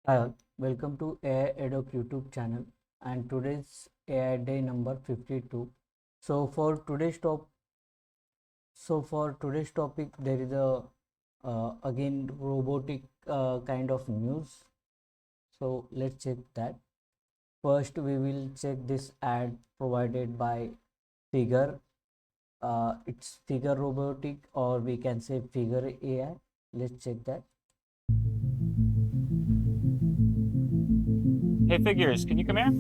Hi, welcome to AI Edoc YouTube channel, and today's AI day number 52. So for today's top for today's topic there is a again robotic kind of news. So let's check that. First we will check this ad provided by Figure. It's Figure Robotic, or we can say Figure AI. Let's check that. Hey, Figures, can you come here?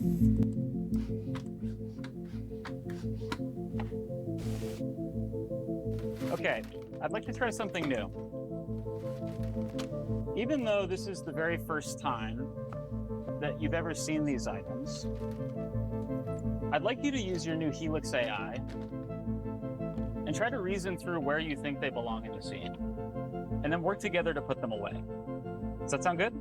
Okay, I'd like to try something new. Even though this is the very first time that you've ever seen these items, I'd like you to use your new Helix AI and try to reason through where you think they belong in the scene, and then work together to put them away. Does that sound good?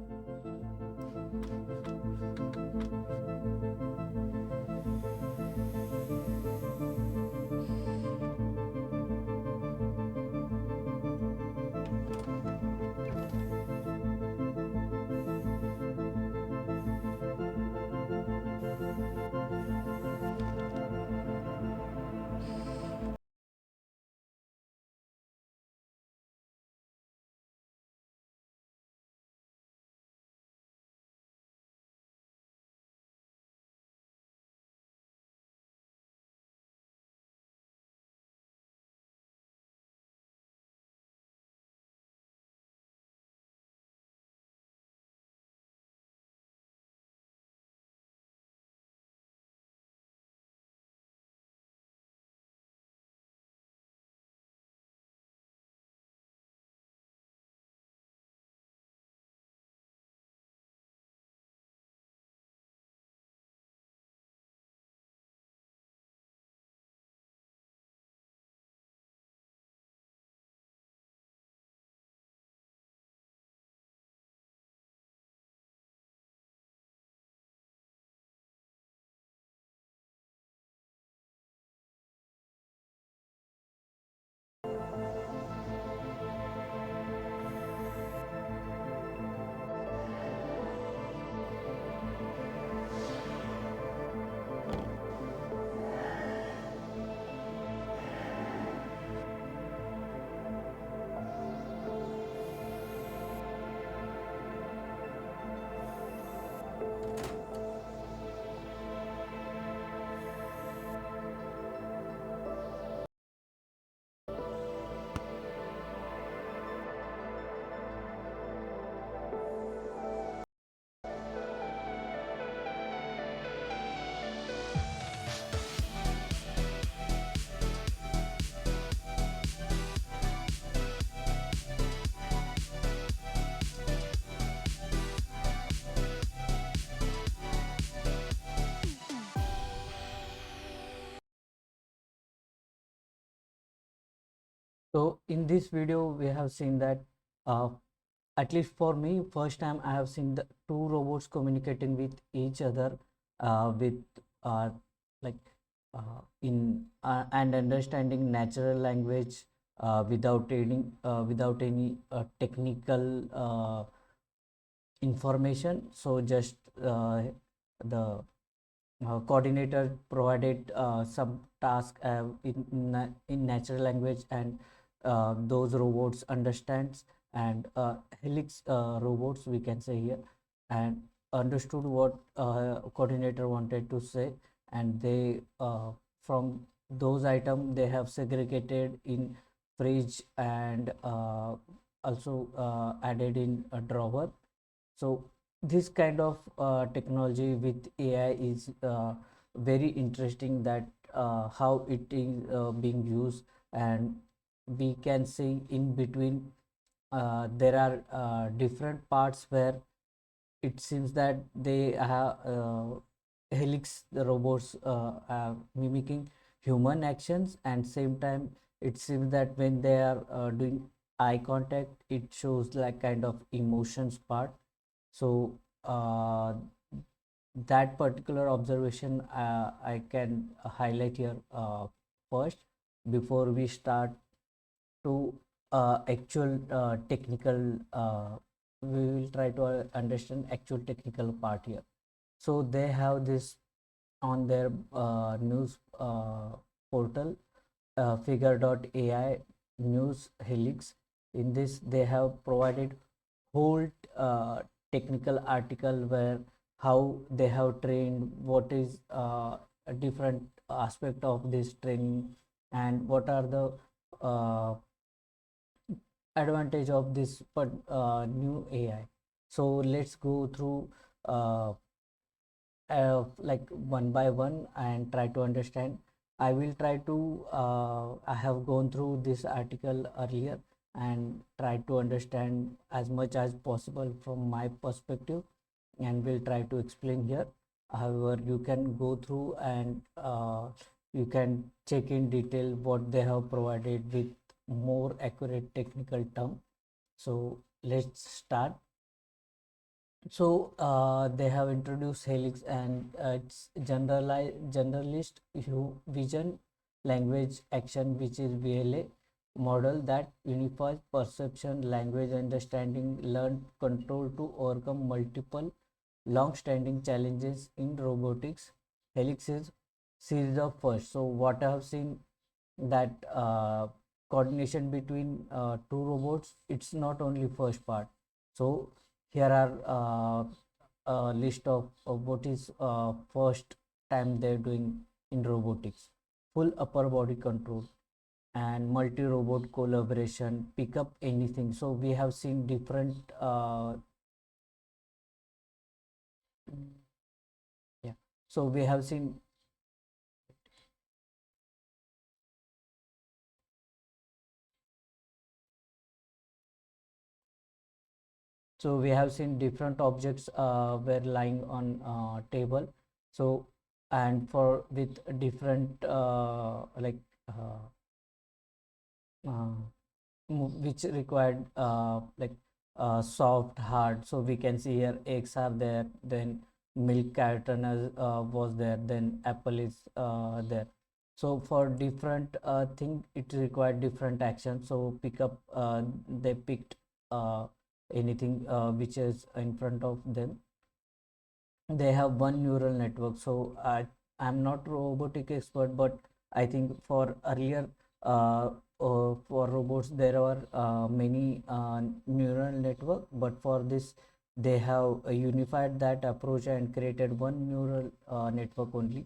So in this video we have seen that uh, at least for me, first time I have seen the two robots communicating with each other with uh, like and understanding natural language without any technical information. So just the coordinator provided some task in natural language, and those robots understands, and Helix robots we can say here, and understood what coordinator wanted to say, and they from those items they have segregated in fridge, and also added in a drawer. So this kind of technology with AI is very interesting, that how it is being used. And we can see in between there are different parts where it seems that they have Helix the robots are mimicking human actions, and same time it seems that when they are doing eye contact, it shows like kind of emotions part. So that particular observation I can highlight here first, before we start to actual technical we will try to understand actual technical part here. So they have this on their news portal, figure.ai news helix. In this they have provided whole technical article where how they have trained, what is a different aspect of this training, and what are the uh, advantage of this new AI. So let's go through like one by one and try to understand. I will try to I have gone through this article earlier and try to understand as much as possible from my perspective, and will try to explain here. However, you can go through and you can check in detail what they have provided with more accurate technical term. So let's start. So they have introduced Helix, and it's generalist vision language action, which is VLA model that unifies perception, language understanding, learn control to overcome multiple long-standing challenges in robotics. Helix is series of first. So what I have seen, that coordination between two robots, it's not only first part. So here are a list of what is first time they're doing in robotics: full upper body control and multi-robot collaboration, pick up anything. So we have seen different yeah, so we have seen, different objects were lying on table. So and for with different uh, uh, which required soft hard. So we can see here eggs are there, then milk carton was there, then apple is there. So for different thing it required different action. So pick up, they picked anything which is in front of them. They have one neural network. So I'm not robotic expert, but I think for earlier for robots there are many neural network, but for this they have unified that approach and created one neural network only,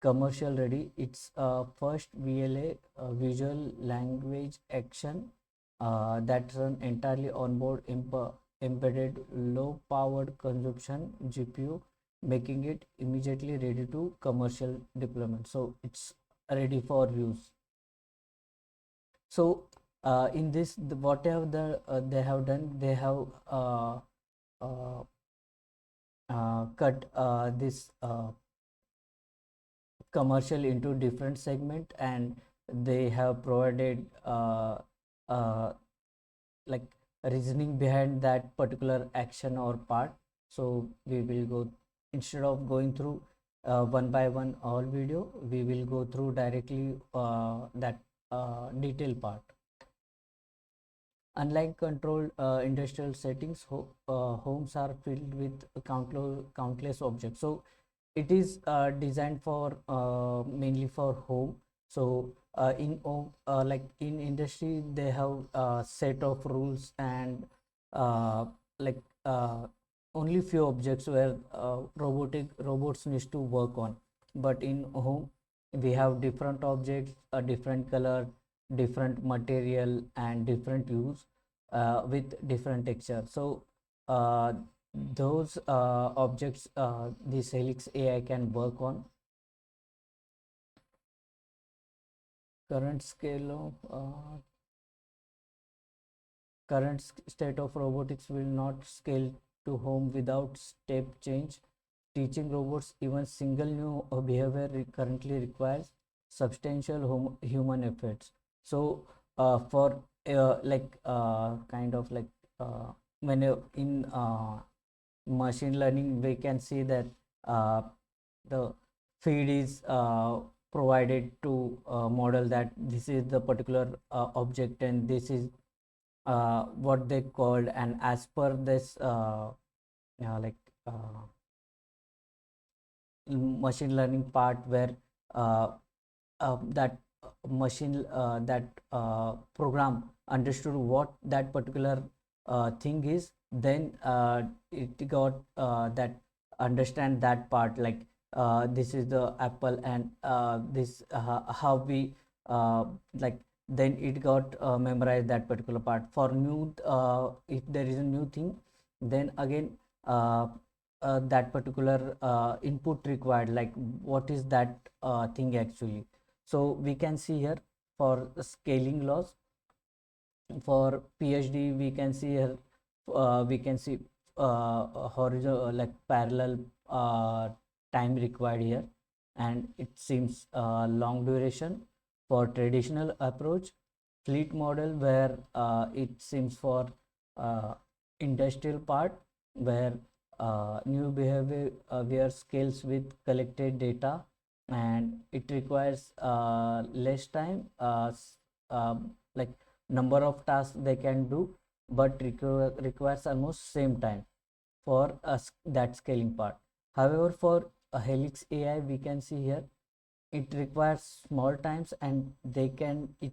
commercial ready. It's first VLA, visual language action, that run entirely on board embedded low powered consumption GPU, making it immediately ready to commercial deployment. So it's ready for use. So in this, what have they have done, they have uh, cut this commercial into different segment, and they have provided uh, like reasoning behind that particular action or part. So we will go, instead of going through one by one all video, we will go through directly that detail part. Unlike controlled industrial settings, homes are filled with countless objects. So it is designed for mainly for home. So in home, like in industry, they have a set of rules and like only few objects where robots needs to work on. But in home, we have different objects, a different color, different material, and different use with different texture. So those objects this Helix AI can work on. Current scale of current state of robotics will not scale to home without step change. Teaching robots even single new behavior currently requires substantial human efforts. So for kind of like when in machine learning, we can see that uh, the feed is provided to model that this is the particular object, and this is what they called, and as per this like uh, machine learning part, where uh, that program understood what that particular thing is, then it got that understand that part, like this is the apple, and this how we like, then it got memorized that particular part. For new if there is a new thing, then again uh, that particular input required, like what is that thing actually. So we can see here for scaling laws, for PhD we can see here, we can see horizontal, like parallel time required here, and it seems long duration. For traditional approach, fleet model, where it seems for uh, industrial part, where new behavior scales with collected data, and it requires less time, like number of tasks they can do, but requires almost same time for us that scaling part. However, for a Helix AI, we can see here it requires small times, and it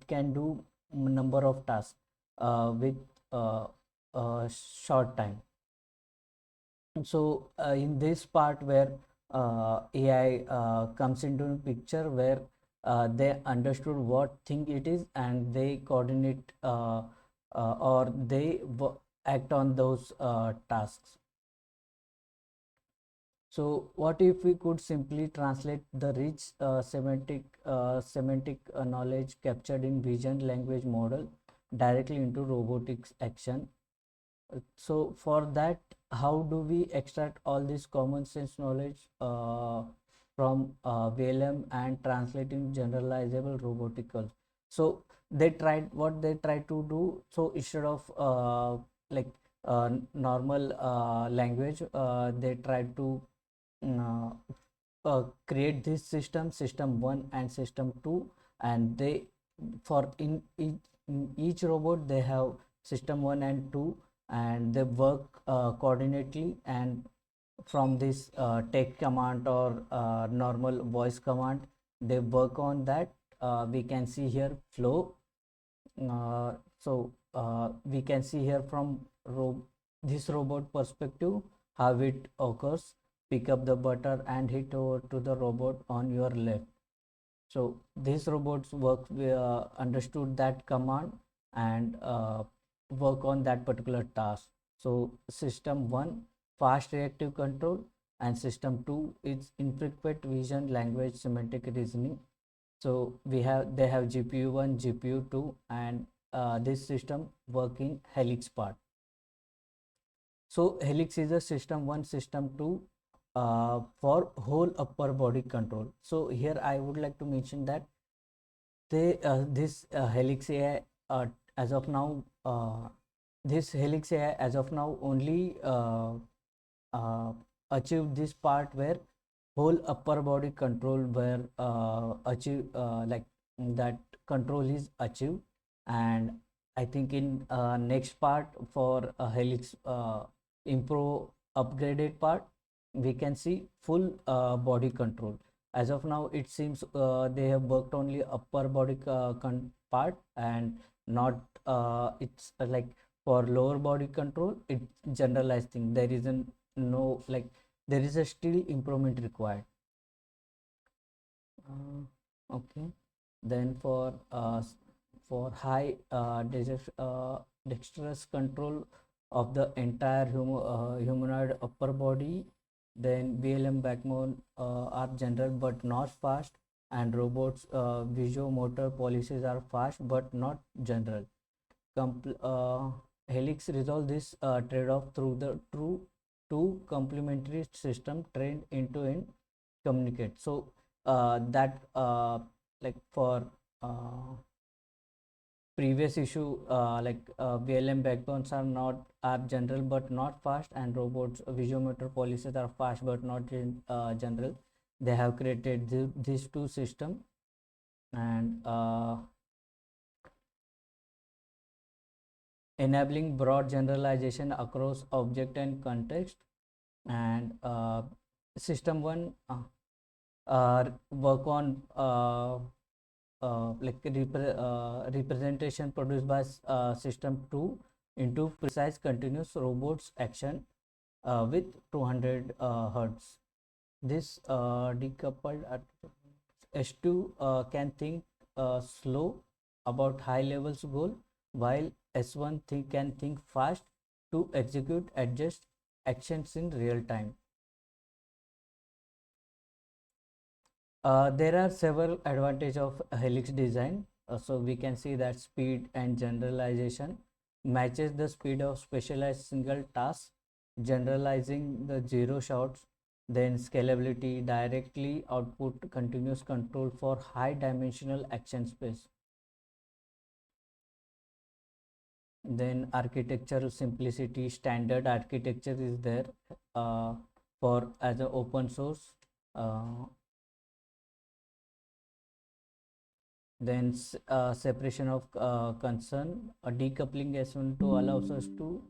can do number of tasks with short time. So in this part, where AI comes into the picture, where they understood what thing it is, and they coordinate or they act on those tasks. So what if we could simply translate the rich semantic knowledge captured in vision language model directly into robotics action? So for that, how do we extract all this common sense knowledge from VLM and translate in generalizable robotical? So they tried to do. So instead of like normal language, they tried to uh, create this system 1 and system 2, and they for in each robot they have system 1 and 2, and they work coordinately, and from this text command or normal voice command, they work on that. We can see here flow. We can see here from this robot perspective how it occurs. Pick up the butter and hit over to the robot on your left. So these robots work understood that command, and work on that particular task. So system 1 fast reactive control, and system 2 is infrequent vision language semantic reasoning. So they have GPU 1, GPU 2, and this system work in Helix part. So Helix is a system 1, system 2 for whole upper body control. So here I would like to mention that this Helix AI as of now, this Helix AI as of now only uh, achieve this part where whole upper body control, where achieve like that control is achieved. And I think in next part for Helix improve upgraded part, we can see full body control. As of now it seems they have worked only upper body part, and not it's like for lower body control it's generalized thing. There isn't no like there is a still improvement required. Okay, then for high dexterous control of the entire humanoid upper body, then BLM backbone are general but not fast, and robots visual-motor policies are fast but not general. Helix resolve this trade-off through the two complementary system trained end-to-end communicate. So that like for uh, previous issue, like VLM backbones are not are general but not fast, and robots visuometer policies are fast but not general. They have created these two system, and enabling broad generalization across object and context. And system 1 work on representation produced by system 2 into precise continuous robots action with 200 hertz. This decoupled S2 can think slow about high levels goal, while S1 can think fast to execute adjust actions in real time. There are several advantages of Helix design. So we can see that speed and generalization matches the speed of specialized single tasks, generalizing the zero shots, then scalability directly output continuous control for high dimensional action space. Then architectural simplicity, standard architecture is there for as an open source. Then separation of concern, decoupling S1 allows us to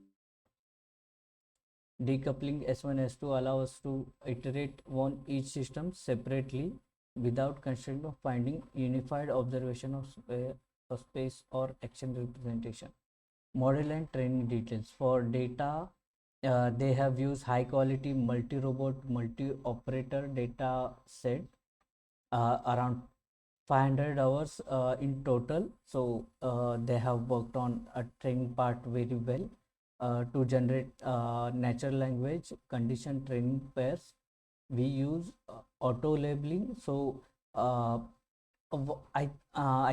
decoupling S1 S2 allows us to iterate on each system separately without constraint of finding unified observation of space or action representation. Model and training details for data. They have used high quality multi-robot multi-operator data set around 500 hours in total. So they have worked on a training part very well to generate natural language condition training pairs. We use auto labeling. So I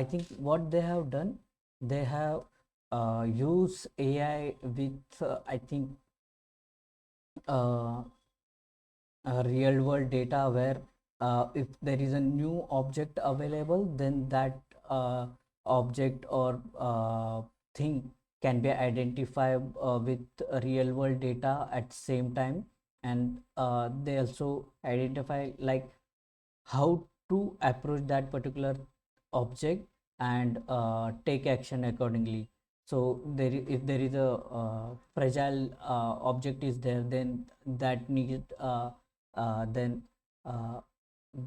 think what they have done, they have used AI with I think uh, real world data where if there is a new object available, then that object or thing can be identified with real world data at same time. And they also identify like how to approach that particular object and take action accordingly. So if there is a fragile object is there, then that need then uh,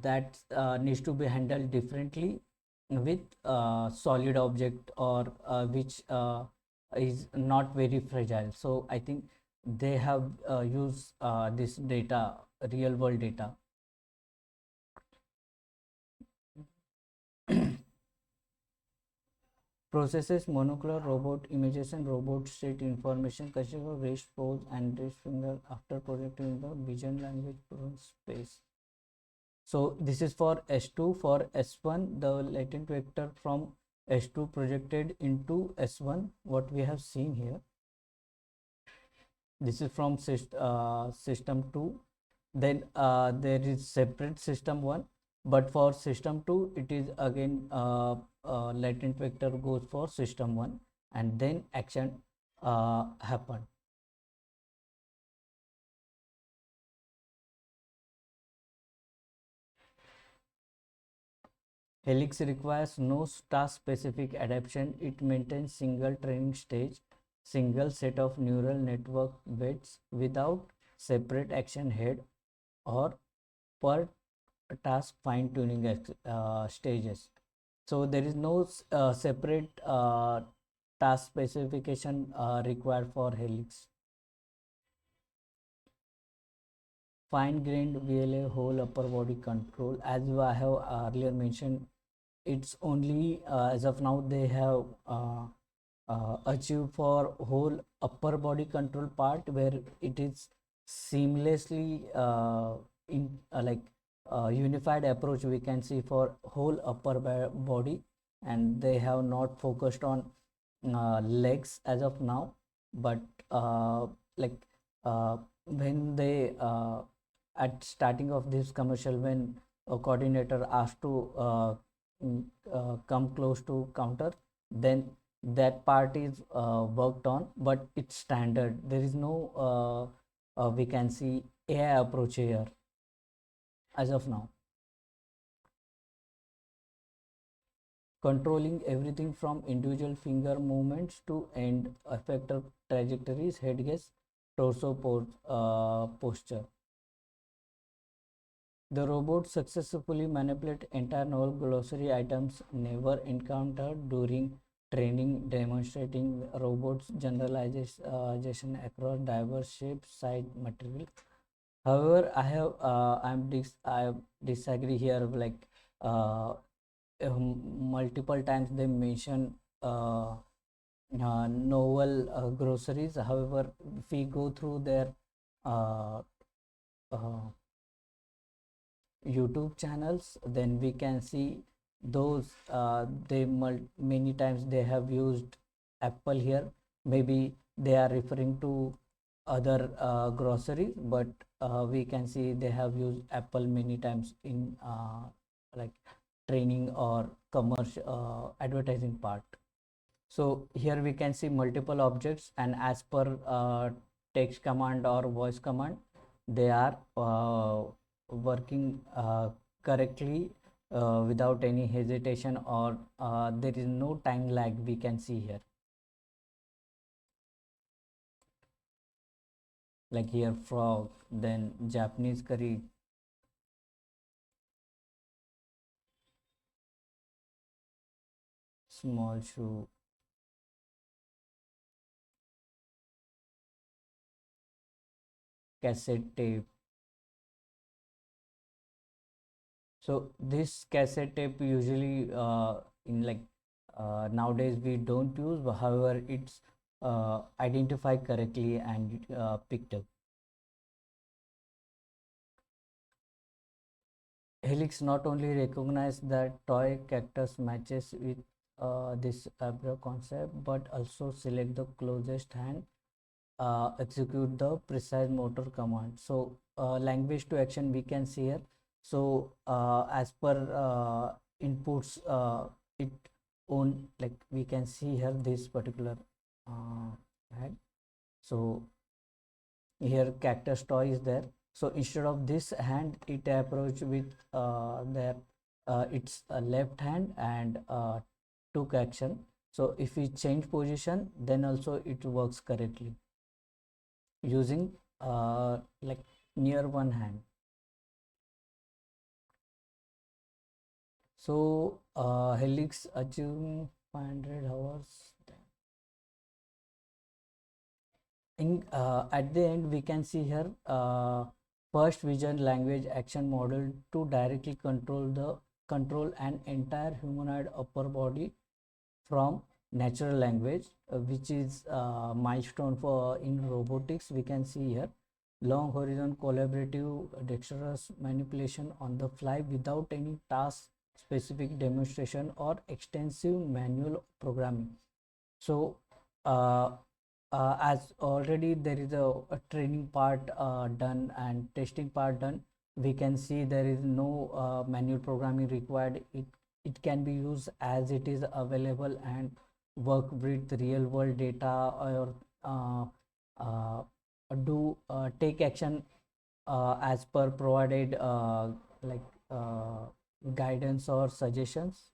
that needs to be handled differently with solid object or which is not very fragile. So I think they have used this data, real world data. Processes monocular robot images and robot state information consider wrist pose and wrist finger after projecting the vision language space. So this is for S2. For S1, the latent vector from S2 projected into S1, what we have seen here. This is from system 2. Then there is separate system 1, but for system 2 it is again latent vector goes for system 1 and then action happen. Helix requires no task specific adaptation. It maintains single training stage, single set of neural network weights without separate action head or per task fine tuning stages. So there is no separate task specification required for Helix. Fine grained VLA whole upper body control, as I have earlier mentioned, it's only as of now they have achieved for whole upper body control part where it is seamlessly in unified approach we can see for whole upper body, and they have not focused on legs as of now. But like when they at starting of this commercial, when a coordinator asked to come close to counter, then that part is worked on, but it's standard. There is no we can see AI approach here as of now. controlling everything from individual finger movements to end effector trajectories, head gaze, torso posture. The robot successfully manipulate entire novel glossary items never encountered during training, demonstrating robots generalization across diverse shapes, size, material. However, I disagree here. Like multiple times they mention novel groceries. However, if we go through their uh, uh, YouTube channels, then we can see those many times they have used Apple here. Maybe they are referring to other groceries, but we can see they have used Apple many times in like training or commercial advertising part. So here we can see multiple objects, and as per text command or voice command, they are working correctly without any hesitation, or there is no time lag we can see here. Like here frog, then Japanese curry, small shoe, cassette tape. So this cassette tape usually in like nowadays we don't use, but however it's identified correctly and picked up. Helix not only recognize that toy cactus matches with this Abra concept, but also select the closest hand, execute the precise motor command. So language to action we can see here. So as per inputs, it own, like we can see here this particular head. So here cactus toy is there. So instead of this hand, it approach with their its left hand and took action. So if we change position, then also it works correctly using like near one hand. So Helix achieving 500 hours. In at the end we can see here first vision language action model to directly control an entire humanoid upper body from natural language, which is milestone for in robotics. We can see here long horizon collaborative dexterous manipulation on the fly without any task specific demonstration or extensive manual programming. So uh, as already there is a training part done and testing part done, we can see there is no manual programming required. It can be used as it is available and work with real world data, or uh, take action as per provided like guidance or suggestions.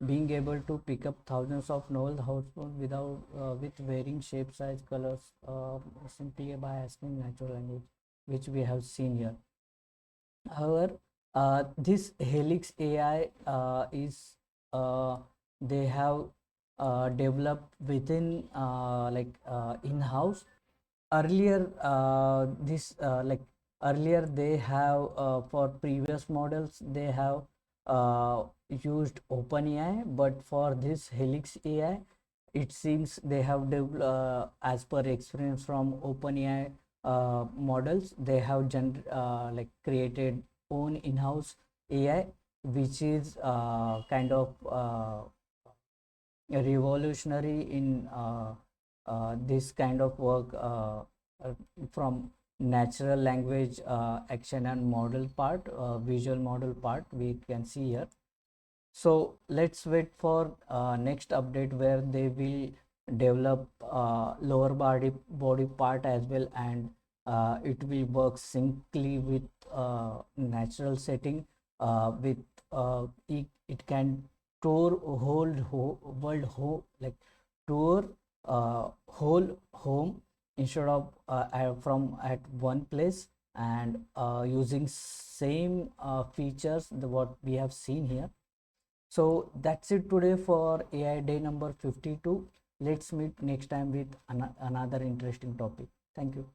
Being able to pick up thousands of novel households without with varying shape, size, colors, simply by asking natural language, which we have seen here. However, this Helix AI is they have developed within in-house. Earlier, this like earlier they have for previous models they have used OpenAI, but for this Helix AI, it seems they have developed as per experience from OpenAI models, they have like created own in-house AI, which is kind of revolutionary in this kind of work from natural language action and model part, visual model part we can see here. So let's wait for next update where they will develop lower body part as well, and it will work syncly with natural setting with it can tour world like tour whole home instead of from at one place, and using same features what we have seen here. So that's it today for AI day number 52. Let's meet next time with another interesting topic. Thank you.